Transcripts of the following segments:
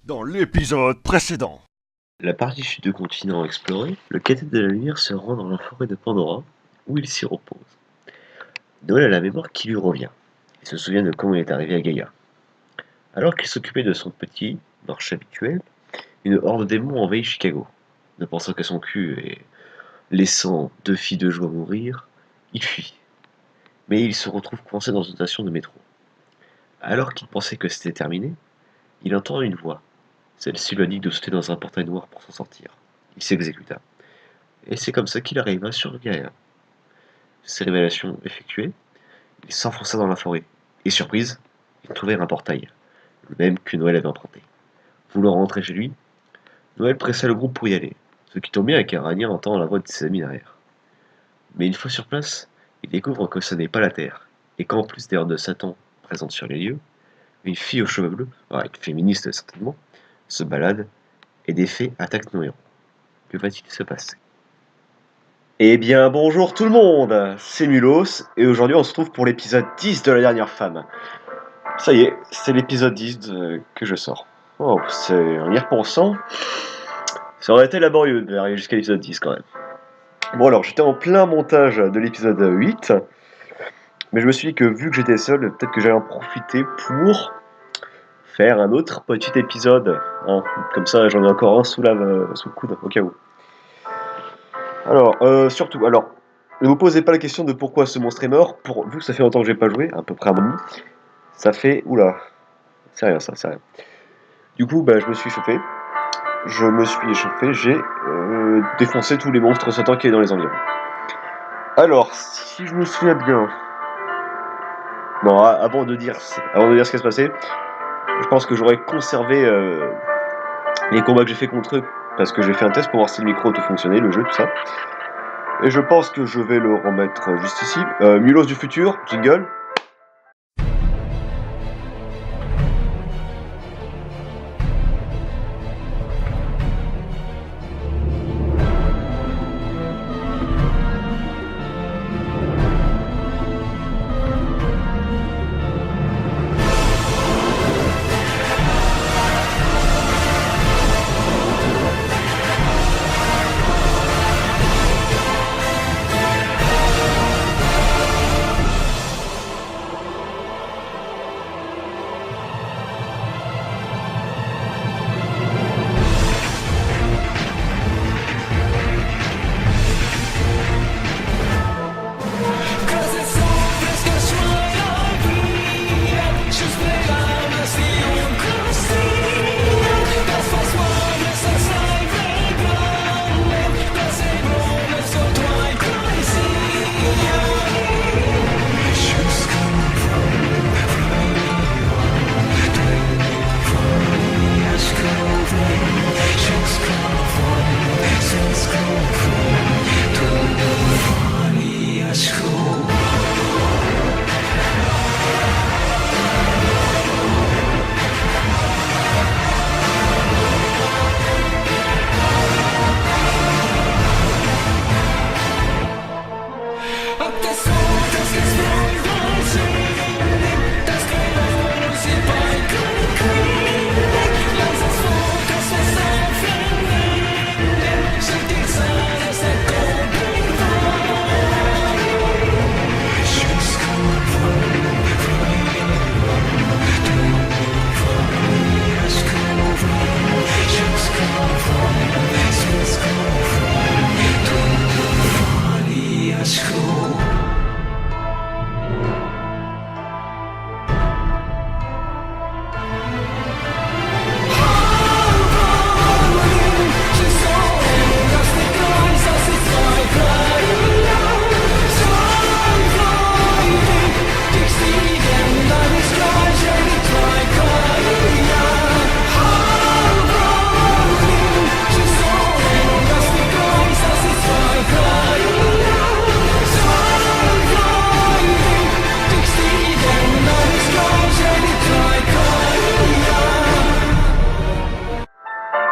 dans l'épisode précédent. La partie sud du continent explorée, le Capitaine de la Lumière se rend dans la forêt de Pandora, où il s'y repose. Noël a la mémoire qui lui revient. Il se souvient de comment il est arrivé à Gaïa. Alors qu'il s'occupait de son petit marché habituel, une horde de démons envahit Chicago. Ne pensant qu'à son cul et laissant deux filles de joie mourir, il fuit. Mais il se retrouve coincé dans une station de métro. Alors qu'il pensait que c'était terminé, il entend une voix. Celle-ci lui indique de sauter dans un portail noir pour s'en sortir. Il s'exécuta. Et c'est comme ça qu'il arriva sur Gaïa. Ces révélations effectuées, il s'enfonça dans la forêt. Et surprise, il trouvait un portail, le même que Noël avait emprunté. Voulant rentrer chez lui, Noël pressa le groupe pour y aller, ce qui tombe bien car Rania entend la voix de ses amis derrière. Mais une fois sur place, il découvre que ce n'est pas la Terre, et qu'en plus des hordes de Satan présentes sur les lieux, une fille aux cheveux bleus, une féministe certainement, se balade, et des fées attaquent nos héros. Que va-t-il se passer? Eh bien bonjour tout le monde, c'est Mulos, et aujourd'hui on se retrouve pour l'épisode 10 de La Dernière Femme. Ça y est, c'est l'épisode 10 que je sors. Oh, en y repensant, ça aurait été laborieux d'arriver jusqu'à l'épisode 10 quand même. Bon alors, j'étais en plein montage de l'épisode 8, mais je me suis dit que vu que j'étais seul, peut-être que j'allais en profiter pour faire un autre petit épisode. Hein. Comme ça, j'en ai encore un sous le coude, au cas où. Alors, surtout, ne vous posez pas la question de pourquoi ce monstre est mort, vu que ça fait longtemps que j'ai pas joué, à peu près un moment, ça fait... Oula, c'est rien ça, c'est rien. Du coup, je me suis échauffé, j'ai défoncé tous les monstres Satan qui est dans les environs. Alors, si je me souviens bien... Non, avant de dire ce qui va se passer, je pense que j'aurais conservé les combats que j'ai fait contre eux, parce que j'ai fait un test pour voir si le micro auto fonctionnait, le jeu, tout ça. Et je pense que je vais le remettre juste ici. Mulos du futur, jingle.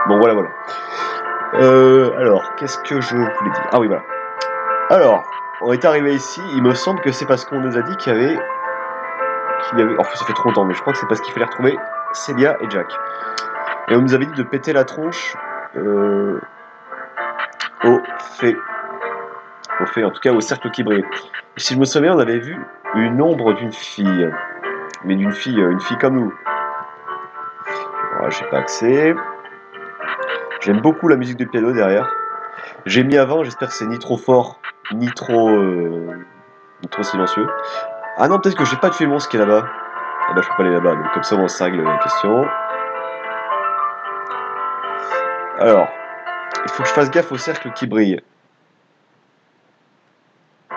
Bon, voilà. Alors, qu'est-ce que je voulais dire? Ah oui, voilà. Alors, on est arrivé ici, il me semble que c'est parce qu'on nous a dit qu'il y avait... Enfin, ça fait trop longtemps, mais je crois que c'est parce qu'il fallait retrouver Celia et Jack. Et on nous avait dit de péter la tronche au fait. Au fait, en tout cas au cercle qui brille. Et si je me souviens, on avait vu une ombre d'une fille. Mais d'une fille, une fille comme nous. Voilà, j'ai pas accès. J'aime beaucoup la musique de piano derrière. J'ai mis avant, j'espère que c'est ni trop fort, ni trop silencieux. Ah non, peut-être que j'ai pas tué le monstre qui est là-bas. Ah bah je peux pas aller là-bas, donc comme ça on se règle la question. Alors, il faut que je fasse gaffe au cercle qui brille. Ah,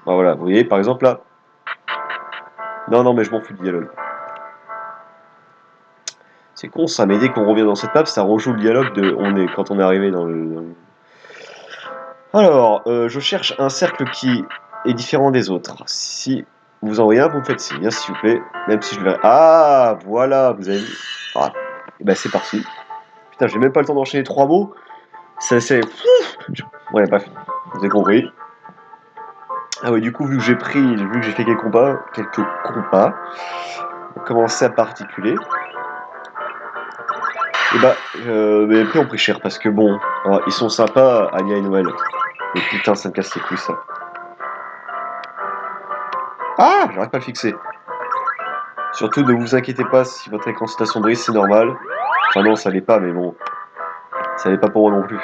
voilà, vous voyez, par exemple là. Non, non, mais je m'en fous du dialogue. C'est con ça, mais dès qu'on revient dans cette map, ça rejoue le dialogue de quand on est arrivé dans le... Alors, je cherche un cercle qui est différent des autres. Si vous en voyez un, vous me faites signe, hein, s'il vous plaît. Même si je le... Ah, voilà, vous avez vu. Ah, et ben c'est parti. Putain, j'ai même pas le temps d'enchaîner 3 mots. C'est... Ouais, bref, vous avez compris. Ah oui, du coup, vu que j'ai fait quelques combats, on va commencer à particuler. Et bah, mais après on pris cher parce que bon, alors, ils sont sympas, Anya et Noël. Mais putain, ça me casse les couilles ça. Ah, j'arrive pas à le fixer. Surtout, ne vous inquiétez pas si votre écran citation brise, c'est normal. Enfin non, ça l'est pas, mais bon, ça l'est pas pour moi non plus.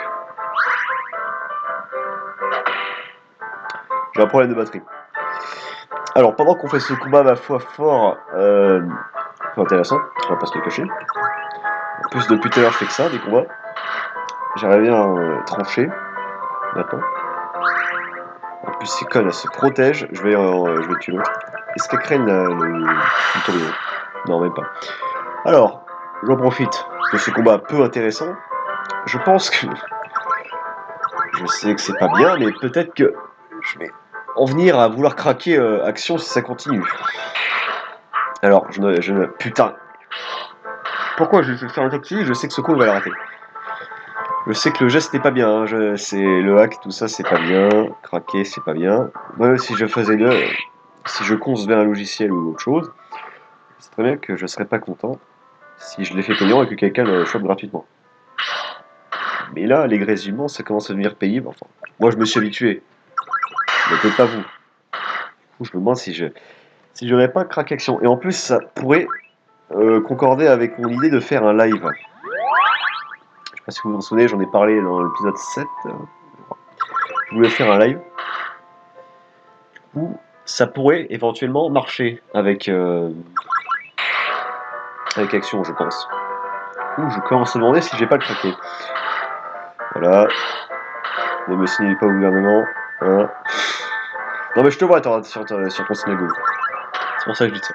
J'ai un problème de batterie. Alors, pendant qu'on fait ce combat, ma foi, fort intéressant, on va pas se le cacher. En plus, depuis tout à l'heure, je fais que ça, des combats. J'arrive bien à trancher. Maintenant. En plus, ces connes, elles se protègent. Je vais tuer l'autre. Est-ce qu'elle craigne le tourbillon? Non, même pas. Alors, j'en profite de ce combat peu intéressant. Je pense que... Je sais que c'est pas bien, mais peut-être que je vais en venir à vouloir craquer action si ça continue. Alors, putain. Pourquoi je vais faire un tactile? Je sais que ce coup, il va le rater. Je sais que le geste n'est pas bien. Hein. C'est le hack, tout ça, c'est pas bien. Craquer, c'est pas bien. Moi, si je faisais si je concevais un logiciel ou autre chose, c'est très bien que je serais pas content si je l'ai fait payant et que quelqu'un le chope gratuitement. Mais là, les grésillements, ça commence à devenir paisible. Enfin, moi, je me suis habitué. Mais peut-être pas vous. Du coup, je me demande si j'aurais pas craqué action. Et en plus, ça pourrait concorder avec mon idée de faire un live. Je sais pas si vous vous en souvenez, j'en ai parlé dans l'épisode 7. Je voulais faire un live où ça pourrait éventuellement marcher avec action, je pense. Ouh, je commence à me demander si j'ai pas le craquer. Voilà. Ne me signez pas au gouvernement. Hein. Non mais je te vois sur ton synagogue. C'est pour ça que je dis ça.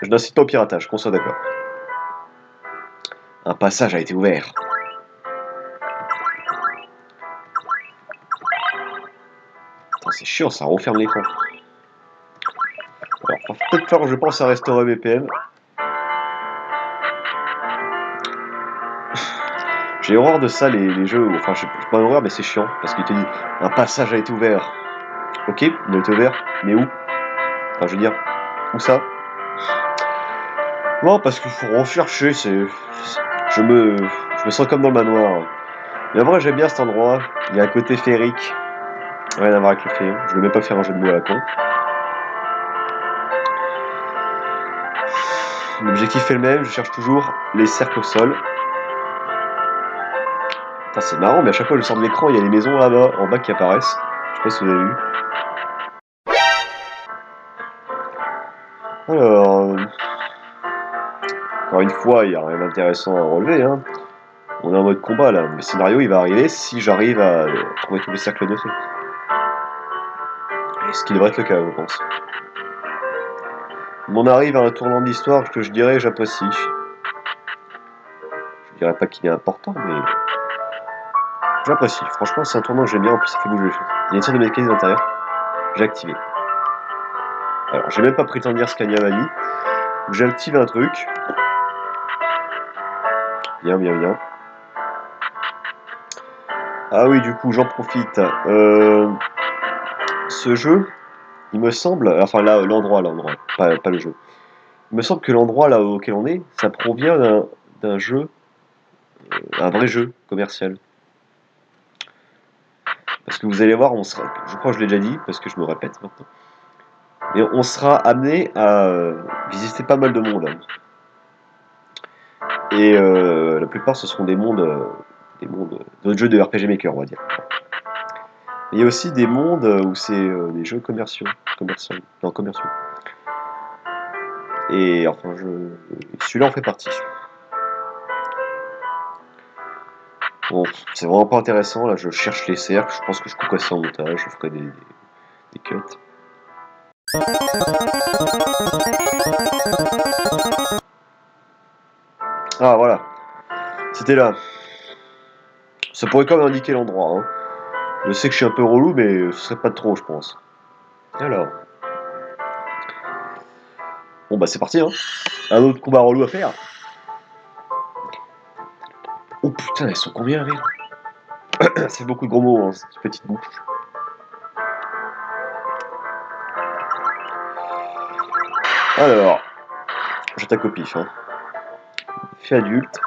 Je n'incite pas au piratage, qu'on soit d'accord. Un passage a été ouvert. Putain, c'est chiant, ça referme l'écran. Alors, peut-être faire, je pense, à restaurer VPN. J'ai horreur de ça, les jeux. Enfin, je sais pas horreur, mais c'est chiant. Parce qu'il te dit un passage a été ouvert. Ok, il a été ouvert, mais où? Enfin, je veux dire, où ça? Non, parce qu'il faut rechercher, je me sens comme dans le manoir. Mais en vrai, j'aime bien cet endroit. Il y a un côté féerique. Rien à voir avec le féon. Je vais même pas faire un jeu de mots à la con. L'objectif est le même, je cherche toujours les cercles au sol. Putain, c'est marrant, mais à chaque fois que je sors de l'écran, il y a les maisons là-bas, en bas qui apparaissent. Je sais pas si vous avez vu. Alors, encore une fois, il n'y a rien d'intéressant à relever. Hein. On est en mode combat là. Le scénario il va arriver si j'arrive à trouver tous les cercles de feu. Et ce qui devrait être le cas, je pense. On arrive à un tournant d'histoire que je dirais j'apprécie. Je dirais pas qu'il est important, mais j'apprécie. Franchement, c'est un tournant que j'aime bien, en plus ça fait bouger les choses. Il y a une sorte de mécanisme à l'intérieur. J'ai activé. Alors, j'ai même pas pris le temps de dire ce qu'Anya m'a dit. J'ai activé un truc. Bien, bien, bien. Ah oui, du coup, j'en profite. Ce jeu, il me semble... Enfin, là, l'endroit, pas le jeu. Il me semble que l'endroit là auquel on est, ça provient d'un jeu, un vrai jeu commercial. Parce que vous allez voir, je crois que je l'ai déjà dit, parce que je me répète maintenant, mais on sera amené à visiter pas mal de monde, hein. Et la plupart ce seront des mondes d'autres jeux de RPG Maker, on va dire. Il y a aussi des mondes où c'est des jeux commerciaux. Et enfin, celui-là en fait partie. Bon, c'est vraiment pas intéressant, là je cherche les cercles, je pense que je couperai ça en montage, je ferai des cuts. Ah voilà, c'était là. Ça pourrait quand même indiquer l'endroit, hein. Je sais que je suis un peu relou, mais ce serait pas de trop, je pense. Alors. Bon bah c'est parti, hein. Un autre combat relou à faire. Oh putain, elles sont combien, merde. C'est beaucoup de gros mots, hein, cette petite bouche. Alors, j'attaque au pif, hein. Fait adulte.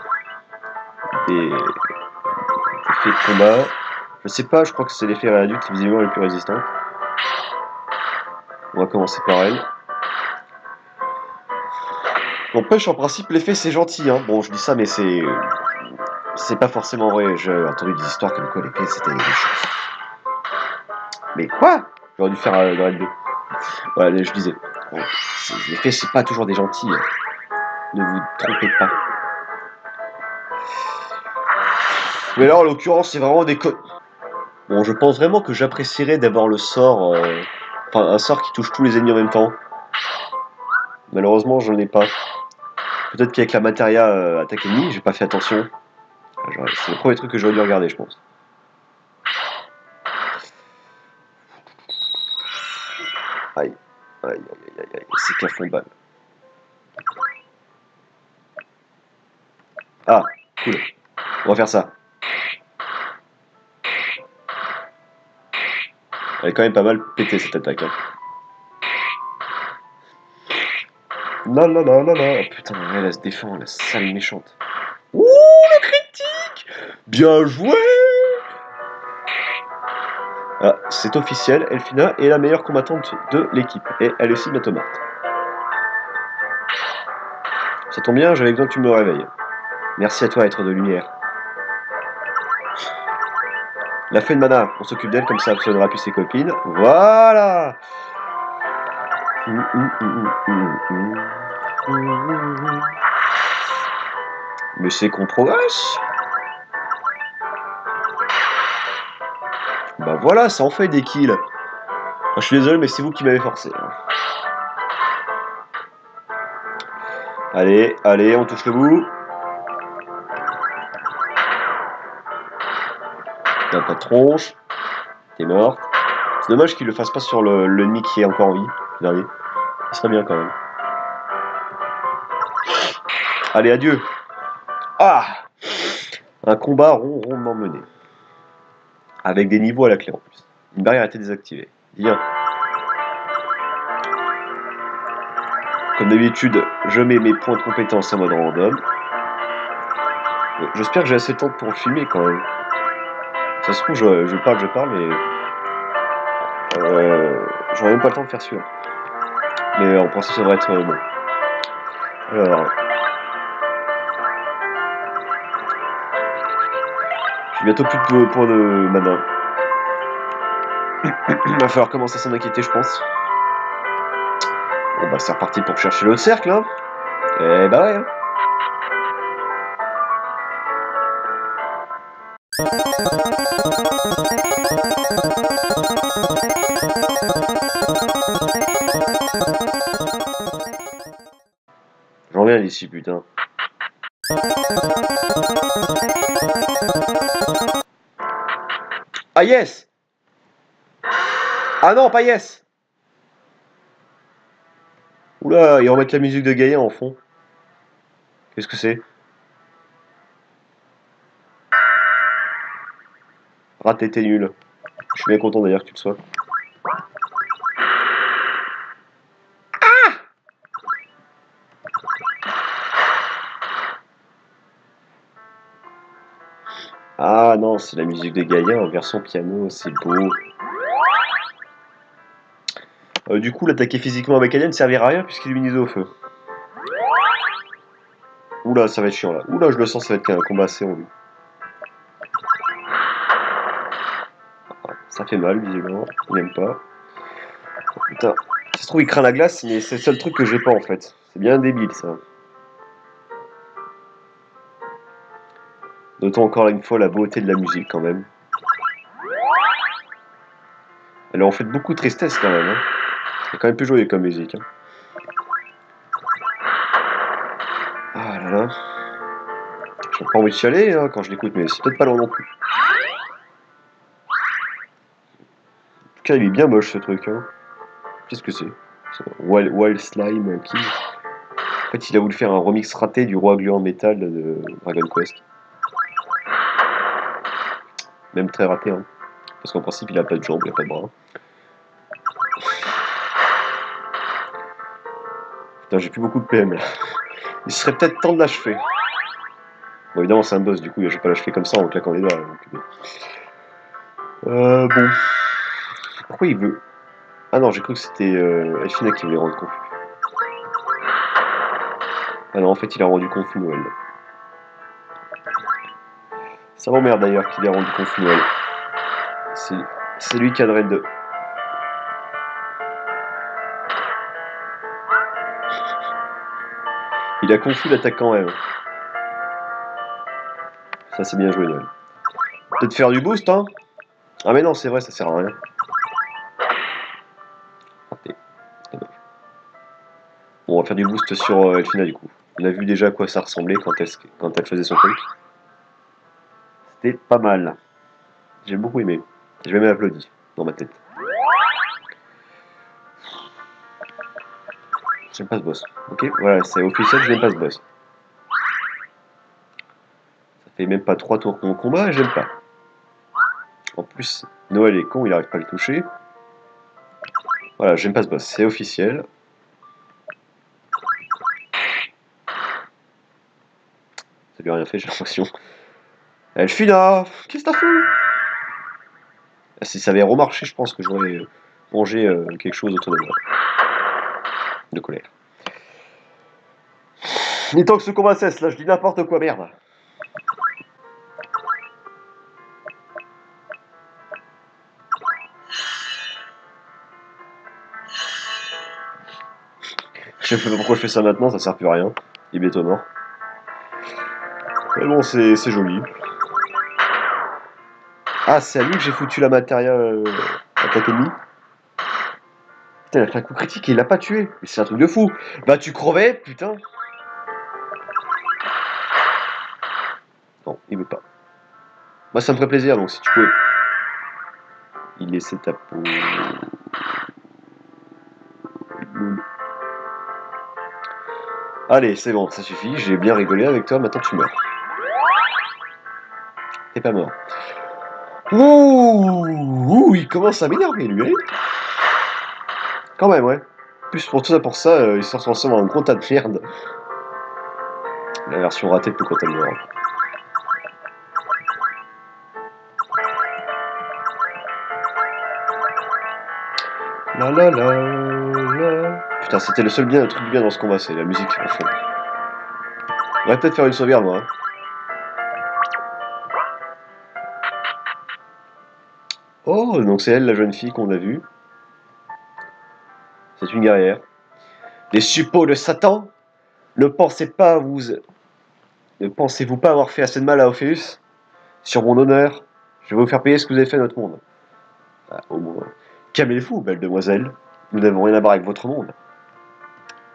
Des effets de combat. Je sais pas, je crois que c'est l'effet adulte visiblement le plus résistant. On va commencer par elle. N'empêche, en principe, l'effet c'est gentil, hein. Bon, je dis ça, mais c'est pas forcément vrai. J'ai entendu des histoires comme quoi l'effet c'était méchant. Mais quoi? J'aurais dû faire le Red 2. Voilà, je disais. Bon, l'effet c'est pas toujours des gentils, hein. Ne vous trompez pas. Mais là, en l'occurrence, c'est vraiment des connes. Bon, je pense vraiment que j'apprécierais d'avoir le sort. Enfin, un sort qui touche tous les ennemis en même temps. Malheureusement, je n'en ai pas. Peut-être qu'avec la matéria attaque ennemie, j'ai pas fait attention. C'est le premier truc que j'aurais dû regarder, je pense. Aïe, aïe, aïe, aïe, aïe, c'est qu'un fond de balle. Ah, cool. On va faire ça. Elle est quand même pas mal pété cette attaque, hein. Non, non, non, non, non. Oh, putain, elle se défend, la sale méchante. Ouh, le critique! Bien joué! Ah, c'est officiel, Elfina est la meilleure combattante de l'équipe. Et elle est aussi bientôt morte. Ça tombe bien, j'avais besoin que tu me réveilles. Merci à toi, être de lumière. La fée de mana, on s'occupe d'elle, comme ça elle soignera plus ses copines. Voilà! Mais c'est qu'on progresse! Bah voilà, ça en fait des kills. Je suis désolé, mais c'est vous qui m'avez forcé. Allez, allez, on touche le bout. T'as pas de tronche. T'es morte. C'est dommage qu'il le fasse pas sur l'ennemi qui est encore en vie, le dernier. Ce serait bien quand même. Allez, adieu. Ah! Un combat rondement mené. Avec des niveaux à la clé en plus. Une barrière a été désactivée. Bien. Comme d'habitude, je mets mes points de compétence en mode random. J'espère que j'ai assez de temps pour le filmer quand même. Ça se trouve, je parle, mais j'aurai même pas le temps de faire celui-là. Mais en principe, ça devrait être bon. Alors, j'ai bientôt plus de points de mana. Il va falloir commencer à s'en inquiéter, je pense. Bon bah c'est reparti pour chercher l'autre cercle, hein. Et bah ouais, hein. J'en viens d'ici, putain. Ah yes! Ah non, pas yes! Oula, ils remettent la musique de Gaïa en fond. Qu'est-ce que c'est? Raté, t'es nul. Je suis bien content d'ailleurs que tu le sois. Ah non, c'est la musique de Gaïa en version piano, c'est beau. Du coup, l'attaquer physiquement avec Alien ne servira à rien puisqu'il est minisé au feu. Oula, ça va être chiant là. Oula, je le sens, ça va être un combat assez long. Ça fait mal, visiblement. Il n'aime pas. Oh, putain. Ça se trouve, il craint la glace, mais c'est le seul truc que j'ai pas en fait. C'est bien débile ça. Notons encore une fois la beauté de la musique quand même. Elle en fait beaucoup de tristesse quand même. Hein. C'est quand même plus joyeux comme musique. Hein. Ah là là. J'ai pas envie de chialer hein, quand je l'écoute, mais c'est peut-être pas long non plus. En tout cas, il est bien moche ce truc. Hein. Qu'est-ce que c'est Wild Slime King. En fait, il a voulu faire un remix raté du Roi Gluant Metal de Dragon Quest. Même très raté, hein. Parce qu'en principe, il a pas de jambes, il a pas de bras. Putain, j'ai plus beaucoup de PM là. Il serait peut-être temps de l'achever. Bon, évidemment, c'est un boss, du coup, je vais pas l'achever comme ça en claquant les doigts. Donc, bon. Pourquoi il veut. Ah non, j'ai cru que c'était Elfina qui voulait rendre confus. Ah non, en fait, il a rendu confus Noël. Ça m'emmerde d'ailleurs qu'il ait rendu confus Noël. C'est lui qui a le raid 2. Il a confus l'attaque quand même. Ça, c'est bien joué, Noël. Peut-être faire du boost, hein. Ah mais non, c'est vrai, ça sert à rien. Raté. Bon, on va faire du boost sur Elfina du coup. On a vu déjà à quoi ça ressemblait quand elle faisait son truc. C'était pas mal. J'ai beaucoup aimé. J'ai même applaudi dans ma tête. J'aime pas ce boss. Ok, voilà, c'est officiel, j'aime pas ce boss. Ça fait même pas 3 tours qu'on combat et j'aime pas. En plus, Noël est con, il arrive pas à le toucher. Voilà, j'aime pas ce boss, c'est officiel. Ça lui a rien fait, j'ai l'impression. Elfina, qu'est-ce que t'as fait? Ah, si ça avait remarché, je pense que j'aurais mangé quelque chose autour de moi. De colère. Ni tant que ce combat cesse, là, je dis n'importe quoi, merde. Je sais pas pourquoi je fais ça maintenant, ça sert plus à rien. Il est bientôt mort. Mais bon, c'est joli. Ah, c'est à lui que j'ai foutu la matéria attaque ennemie. Putain, il a fait un coup critique et il l'a pas tué. Mais c'est un truc de fou. Bah, tu crevais, putain. Non, il veut pas. Moi, ça me ferait plaisir, donc si tu pouvais. Il laissait ta peau. Allez, c'est bon, ça suffit. J'ai bien rigolé avec toi, maintenant tu meurs. T'es pas mort. Ouh, il commence à m'énerver, lui, hein. Quand même, ouais. Plus pour ça, il se transforme en un gros tas de merde. La version ratée de quand elle meurt. La la la la. Putain, c'était le seul truc bien dans ce combat, c'est la musique en fond. On va peut-être faire une sauvegarde, moi. Hein. Oh, donc c'est elle, la jeune fille qu'on a vue. C'est une guerrière. Les suppôts de Satan, ne pensez pas vous... Ne pensez-vous pas avoir fait assez de mal à Ophéus? Sur mon honneur, je vais vous faire payer ce que vous avez fait à notre monde. Ah, au moins. Calmez-vous, belle demoiselle. Nous n'avons rien à voir avec votre monde.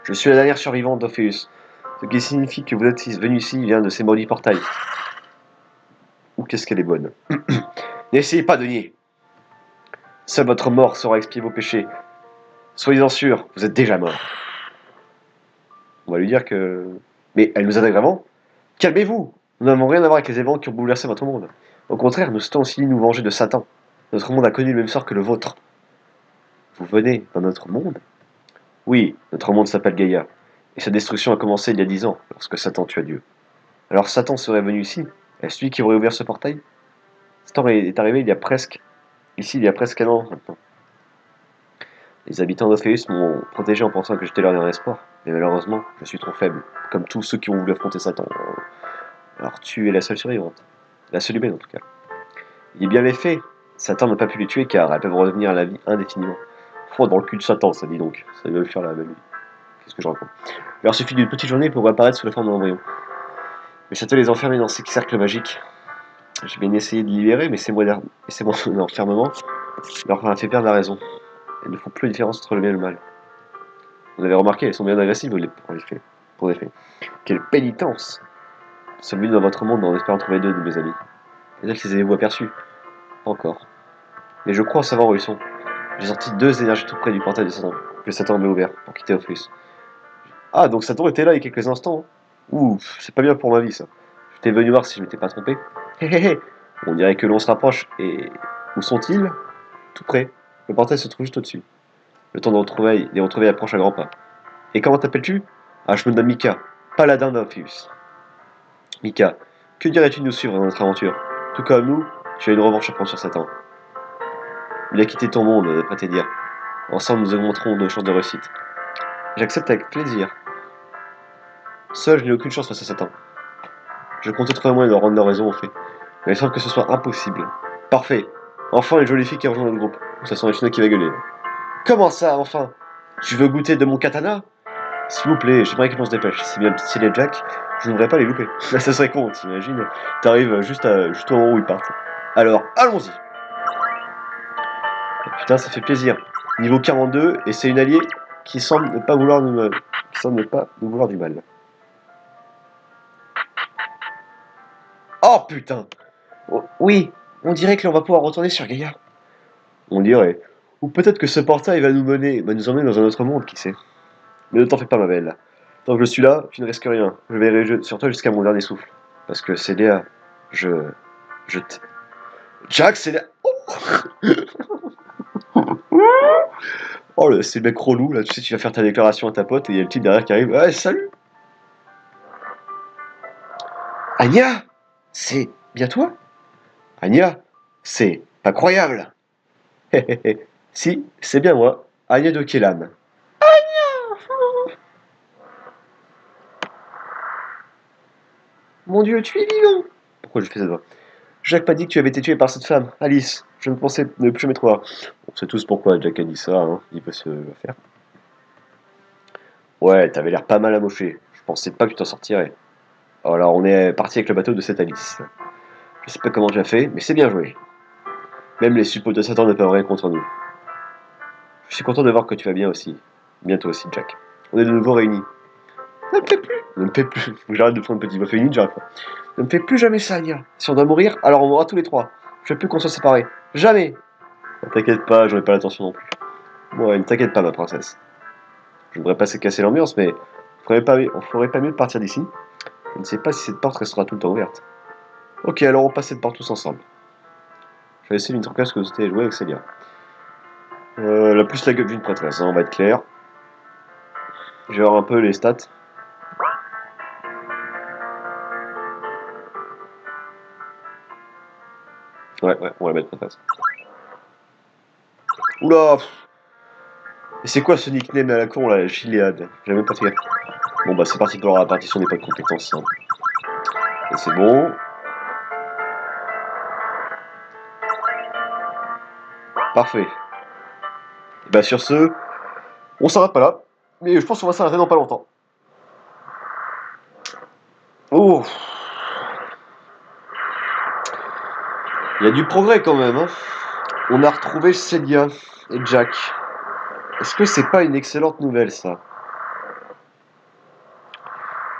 Je suis la dernière survivante d'Ophéus. Ce qui signifie que vous êtes venu ici vient de ces maudits portails. Ou qu'est-ce qu'elle est bonne. N'essayez pas de nier. Seule votre mort saura expier vos péchés. Soyez-en sûrs, vous êtes déjà mort. On va lui dire que... Mais elle nous attaque vraiment? Calmez-vous. Nous n'avons rien à voir avec les événements qui ont bouleversé votre monde. Au contraire, nous souhaitons aussi nous venger de Satan. Notre monde a connu le même sort que le vôtre. Vous venez dans notre monde? Oui, notre monde s'appelle Gaïa. Et sa destruction a commencé il y a 10 ans, lorsque Satan tua Dieu. Alors Satan serait venu ici, Est-ce celui qui aurait ouvert ce portail? Stan est arrivé il y a presque... Ici, il y a presque un an maintenant. Les habitants d'Ophéus m'ont protégé en pensant que j'étais leur dernier espoir. Mais malheureusement, je suis trop faible. Comme tous ceux qui ont voulu affronter Satan. Alors tu es la seule survivante. La seule humaine en tout cas. Il est bien les faits. Satan n'a pas pu les tuer car elles peuvent revenir à la vie indéfiniment. Froid dans le cul de Satan, ça dit donc. Ça veut faire la même vie. Qu'est-ce que je raconte? Il leur suffit d'une petite journée pour apparaître sous la forme d'un embryon. Mais Satan les enfermer dans ces cercles magiques. J'ai bien essayé de les libérer, mais c'est mon enfermement leur a fait perdre la raison. Elles ne font plus la différence entre le bien et le mal. Vous avez remarqué, elles sont bien agressives pour les faits. Quelle pénitence! Celui dans votre monde en espérant trouver deux de mes amis. Peut-être les avez-vous aperçus? Pas encore. Mais je crois en savoir où ils sont. J'ai sorti deux énergies tout près du portail de Satan, que Satan m'a ouvert pour quitter Ophéus. Ah, donc Satan était là il y a quelques instants. Ouh, c'est pas bien pour ma vie ça. J'étais venu voir si je m'étais pas trompé. Hé hé hé! On dirait que l'on se rapproche et... Où sont-ils? Tout près. Le portail se trouve juste au-dessus. Le temps des retrouvailles approche à grands pas. Et comment t'appelles-tu? Ah, je me nomme Mika, paladin d'Ophéus. Mika, que dirais-tu de nous suivre dans notre aventure? Tout comme nous, tu as une revanche à prendre sur Satan. Il a quitté ton monde, pas te dire. Ensemble, nous augmenterons nos chances de réussite. J'accepte avec plaisir. Seul, je n'ai aucune chance face à Satan. Je comptais trouver un moyen de rendre leur raison au fait. Mais il semble que ce soit impossible. Parfait. Enfin, une jolie fille qui rejoint notre groupe. Ça sent une qui va gueuler. Comment ça, enfin? Tu veux goûter de mon katana? S'il vous plaît, j'aimerais que l'on se dépêche. Si bien stylé Jack, je ne voudrais pas les louper. Ça serait con, t'imagines? T'arrives juste au moment où ils partent. Alors, allons-y. Putain, ça fait plaisir. Niveau 42, et c'est une alliée qui semble ne pas vouloir nous vouloir du mal. Oh putain! Oh, oui, on dirait que l'on va pouvoir retourner sur Gaïa. On dirait. Ou peut-être que ce portail va nous emmener dans un autre monde, qui sait. Mais ne t'en fais pas, ma belle. Tant que je suis là, tu ne risques rien. Je veillerai sur toi jusqu'à mon dernier souffle. Parce que c'est Léa. Je. Je t... Jack, c'est Léa. Oh, c'est le mec relou, là. Tu sais, tu vas faire ta déclaration à ta pote et il y a le type derrière qui arrive. Ouais, salut! Anya! C'est bien toi? Anya? C'est pas croyable! Si, c'est bien moi. Anya de Kélam. Mon Dieu, tu es vivant! Pourquoi je fais cette voix? Jack m'a dit que tu avais été tué par cette femme, Alice. Je ne pensais ne plus jamais te voir. On sait tous pourquoi Jack a dit ça, hein. Il peut se le faire. Ouais, t'avais l'air pas mal amoché. Je pensais pas que tu t'en sortirais. Alors, on est parti avec le bateau de cette Alice. Je sais pas comment tu as fait, mais c'est bien joué. Même les suppôts de Satan ne peuvent rien contre nous. Je suis content de voir que tu vas bien aussi. Bientôt aussi, Jack. On est de nouveau réunis. Ne me fais plus! Ne me fais plus! Faut que j'arrête de prendre une petite voix féminine, j'arrête pas. Ne me fais plus jamais ça, Nia. Si on doit mourir, alors on mourra tous les trois. Je veux plus qu'on soit séparés. Jamais! Ne t'inquiète pas, j'aurai pas l'attention non plus. Ouais, ne t'inquiète pas, ma princesse. Je voudrais pas se casser l'ambiance, mais on ferait pas mieux de partir d'ici. Je ne sais pas si cette porte restera tout le temps ouverte. Ok, alors on passe cette porte tous ensemble. Je vais essayer d'une trucasse que c'était joué avec Célia. La plus la gueule d'une prêtresse, hein, on va être clair. Je vais voir un peu les stats. Ouais, on va mettre prêtresse. Oula! Et c'est quoi ce nickname à la con là, Gilead? J'ai même pas fait. Bon bah c'est parti pour la répartition des points de compétences. Hein. Et c'est bon. Parfait. Et bah sur ce, on s'arrête pas là. Mais je pense qu'on va s'arrêter dans pas longtemps. Oh! Il y a du progrès quand même. Hein. On a retrouvé Célia et Jack. Est-ce que c'est pas une excellente nouvelle ça?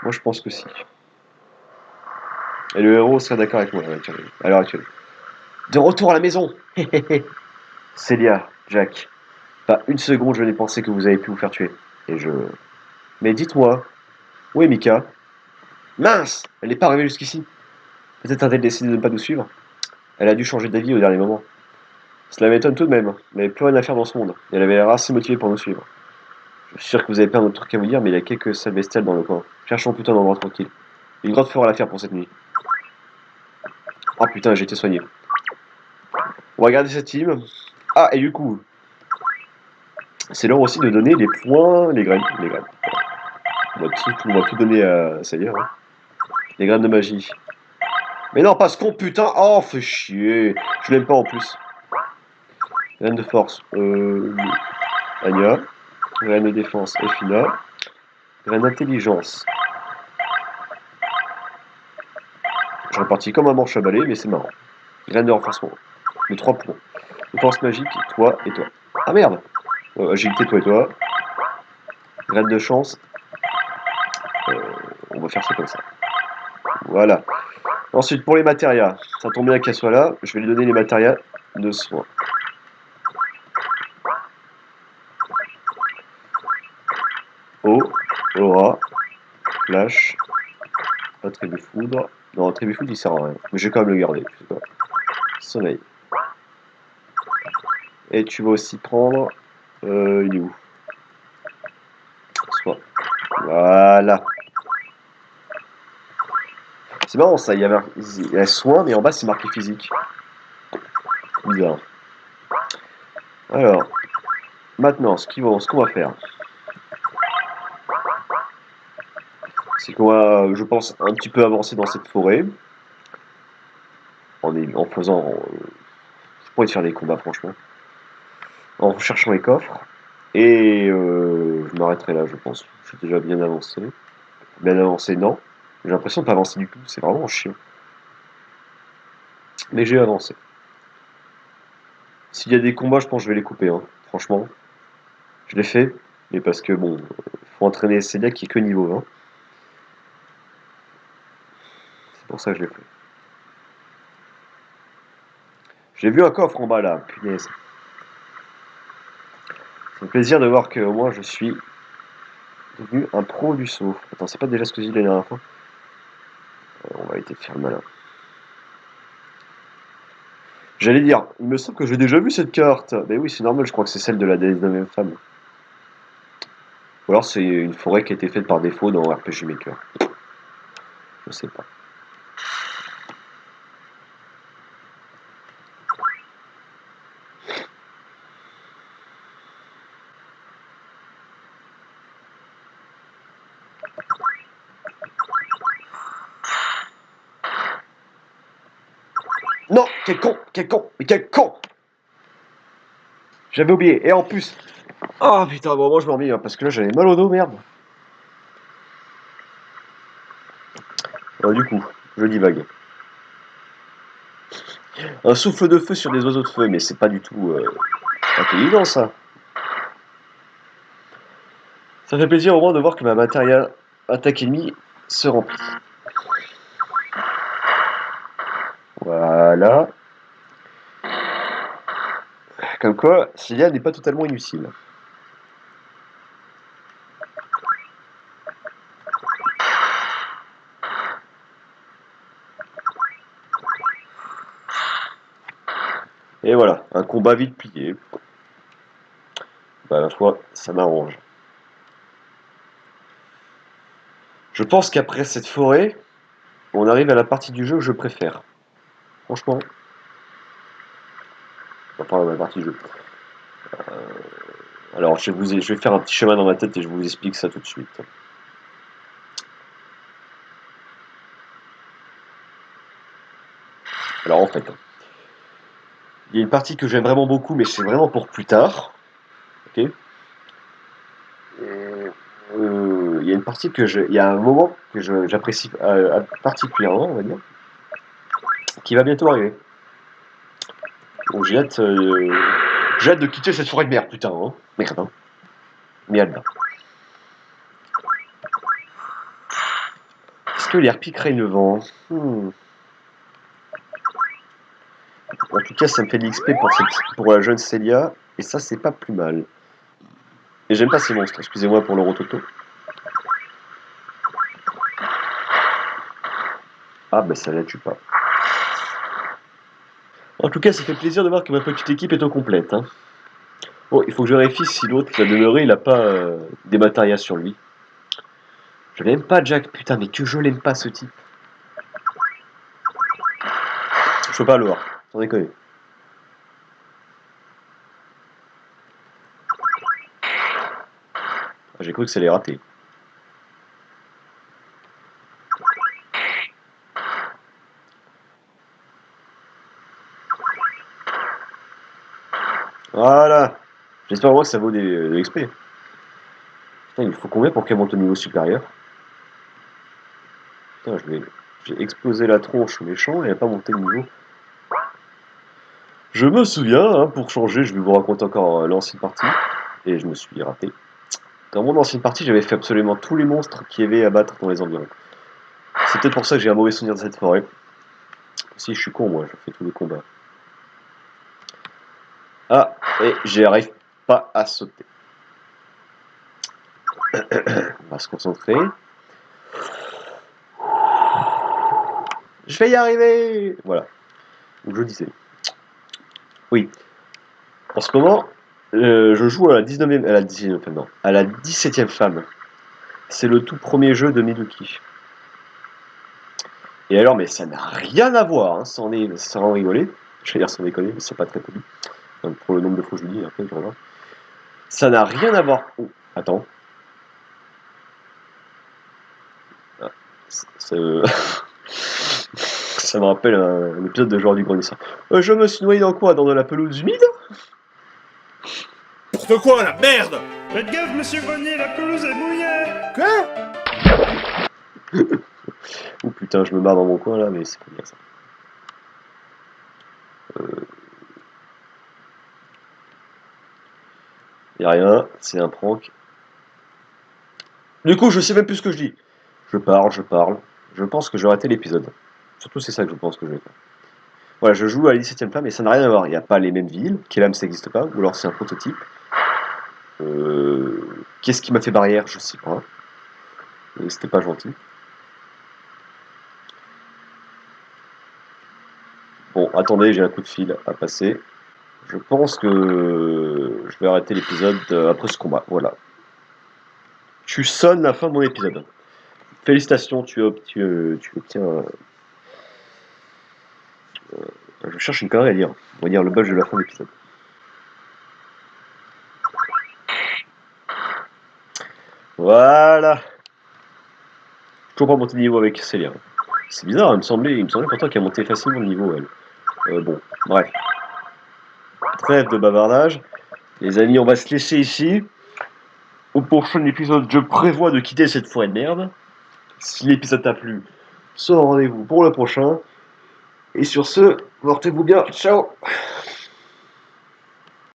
Moi je pense que si. Et le héros serait d'accord avec moi à l'heure actuelle. De retour à la maison! Célia, Jack. Pas une seconde je n'ai pensé que vous avez pu vous faire tuer. Et je... Mais dites-moi, où est Mika? Mince! Elle n'est pas arrivée jusqu'ici. Peut-être a-t-elle décidé de ne pas nous suivre? Elle a dû changer d'avis au dernier moment. Cela m'étonne tout de même, mais plus rien à faire dans ce monde. Et elle avait l'air assez motivée pour nous suivre. Je suis sûr que vous avez plein d'autres trucs à vous dire, mais il y a quelques salles bestiales dans le coin. Cherchons plutôt un endroit tranquille. Une grotte fera l'affaire pour cette nuit. Oh putain, j'ai été soigné. On va garder cette team. Ah, et du coup, c'est l'heure aussi de donner les points, les graines. Les graines. On va tout donner à Seigneur. Hein. Les graines de magie. Mais non, pas ce con, putain. Oh, fait chier. Je l'aime pas en plus. Graines de force. Anya. Graines de défense. Efina. Graines d'intelligence. Je repartis comme un manche à balai, mais c'est marrant. Graines de renforcement. De 3 points. De force magique, toi et toi. Ah merde. Agilité, toi et toi. Graines de chance. On va faire ça comme ça. Voilà. Ensuite, pour les matérias, ça tombe bien qu'elle soit là. Je vais lui donner les matérias de soins. Eau, aura, flash, attribut foudre. Non, attribut foudre il sert à rien. Mais je vais quand même le garder. Tu sais quoi. Soleil. Et tu vas aussi prendre. Il est où? Soit. Voilà. C'est marrant ça, il y a soin, mais en bas c'est marqué physique. Bizarre. Alors, maintenant, ce qu'on va faire, c'est qu'on va, je pense, un petit peu avancer dans cette forêt. En faisant. Je pourrais faire des combats, franchement. En recherchant les coffres. Et je m'arrêterai là, je pense. Je suis déjà bien avancé. Bien avancé, non. J'ai l'impression de pas avancer du tout. C'est vraiment chiant. Mais j'ai avancé. S'il y a des combats, je pense que je vais les couper. Hein. Franchement, je l'ai fait. Mais parce que, bon, faut entraîner Célia qui est que niveau 20. C'est pour ça que je l'ai fait. J'ai vu un coffre en bas là, punaise. C'est un plaisir de voir que moi je suis devenu un pro du saut. Attends, c'est pas déjà ce que j'ai dit la dernière fois? On va essayer de faire le malin. J'allais dire, il me semble que j'ai déjà vu cette carte. Mais oui, c'est normal, je crois que c'est celle de la déesse de la même femme. Ou alors c'est une forêt qui a été faite par défaut dans RPG Maker. Je sais pas. Non, quel con, mais quel con! J'avais oublié, et en plus... Oh putain, bon, moi je m'en remets, hein, parce que là j'avais mal au dos, merde. Du coup, je divague. Un souffle de feu sur des oiseaux de feu, mais c'est pas du tout intelligent ça. Ça fait plaisir au moins de voir que ma matériel attaque ennemie se remplit. Voilà. Comme quoi, Cilia n'est pas totalement inutile. Et voilà, un combat vite plié. Bah, à la fois, ça m'arrange. Je pense qu'après cette forêt, on arrive à la partie du jeu que je préfère. Franchement. Enfin, la partie du jeu. Alors, je vais faire un petit schéma dans ma tête et je vous explique ça tout de suite. Alors, en fait, il y a une partie que j'aime vraiment beaucoup, mais c'est vraiment pour plus tard. Ok. Il y a une partie il y a un moment que j'apprécie particulièrement, on va dire, qui va bientôt arriver. Donc j'ai hâte de quitter cette forêt de merde, putain, hein. Merde, hein. Merde. Est-ce que les harpies craignent le vent? En tout cas, ça me fait de l'XP pour la jeune Célia, et ça, c'est pas plus mal. Et j'aime pas ces monstres, excusez-moi pour le rototo. Ah, bah ça la tue pas. En tout cas, ça fait plaisir de voir que ma petite équipe est au complète. Hein. Bon, il faut que je vérifie si l'autre qui a demeuré, il a pas des matérias sur lui. Je l'aime pas, Jack. Putain, mais que je l'aime pas, ce type. Je peux pas le voir. Sans déconner. Ah, j'ai cru que ça allait rater. Voilà. J'espère vraiment que ça vaut de l'XP. Putain, il faut combien pour qu'elle monte au niveau supérieur? Putain, j'ai explosé la tronche au méchant et elle n'a pas monté le niveau. Je me souviens, hein, pour changer, je vais vous raconter encore l'ancienne partie. Et je me suis raté. Dans mon ancienne partie, j'avais fait absolument tous les monstres qu'il y avait à battre dans les environs. C'est peut-être pour ça que j'ai un mauvais souvenir de cette forêt. Si, je suis con, moi, je fais tous les combats. Ah, et j'y arrive pas à sauter. On va se concentrer. Je vais y arriver! Voilà. Donc je disais. Oui. En ce moment, je joue à la 19e, à la 19e, enfin, non, à la 17e femme. C'est le tout premier jeu de Miduki. Et alors, mais ça n'a rien à voir, hein, sans en rigoler. Je vais dire sans déconner, mais c'est pas très poli. Enfin, pour le nombre de fois que je le dis, après, je regarde. Ça n'a rien à voir. Oh, attends. Ah, ça ça me rappelle un épisode de Joueur du Grenier. Je me suis noyé dans quoi? Dans de la pelouse humide? N'importe quoi, la merde! Faites gaffe, monsieur Grenier, la pelouse est mouillée! Quoi? Oh putain, je me barre dans mon coin là, mais c'est pas bien ça. Y'a rien, c'est un prank. Du coup, je sais même plus ce que je dis. Je parle. Je pense que j'ai raté l'épisode. Surtout, c'est ça que je pense que je vais faire. Voilà, je joue à la 17ème flamme, mais ça n'a rien à voir. Il n'y a pas les mêmes villes. Kellam, ça n'existe pas. Ou alors c'est un prototype. Qu'est-ce qui m'a fait barrière? Je sais pas. Mais c'était pas gentil. Bon, attendez, j'ai un coup de fil à passer. Je pense que je vais arrêter l'épisode après ce combat. Voilà. Tu sonnes la fin de mon épisode. Félicitations, tu obtiens. Je cherche une connerie à dire. On va dire le badge de la fin de l'épisode. Voilà. Toujours pas monter de niveau avec Célia. C'est bizarre, il me semblait pourtant qu'elle montait facilement de niveau, elle. Bon, bref. Trêve de bavardage. Les amis, on va se laisser ici. Au prochain épisode, je prévois de quitter cette forêt de merde. Si l'épisode t'a plu, sois au rendez-vous pour le prochain. Et sur ce, portez-vous bien. Ciao!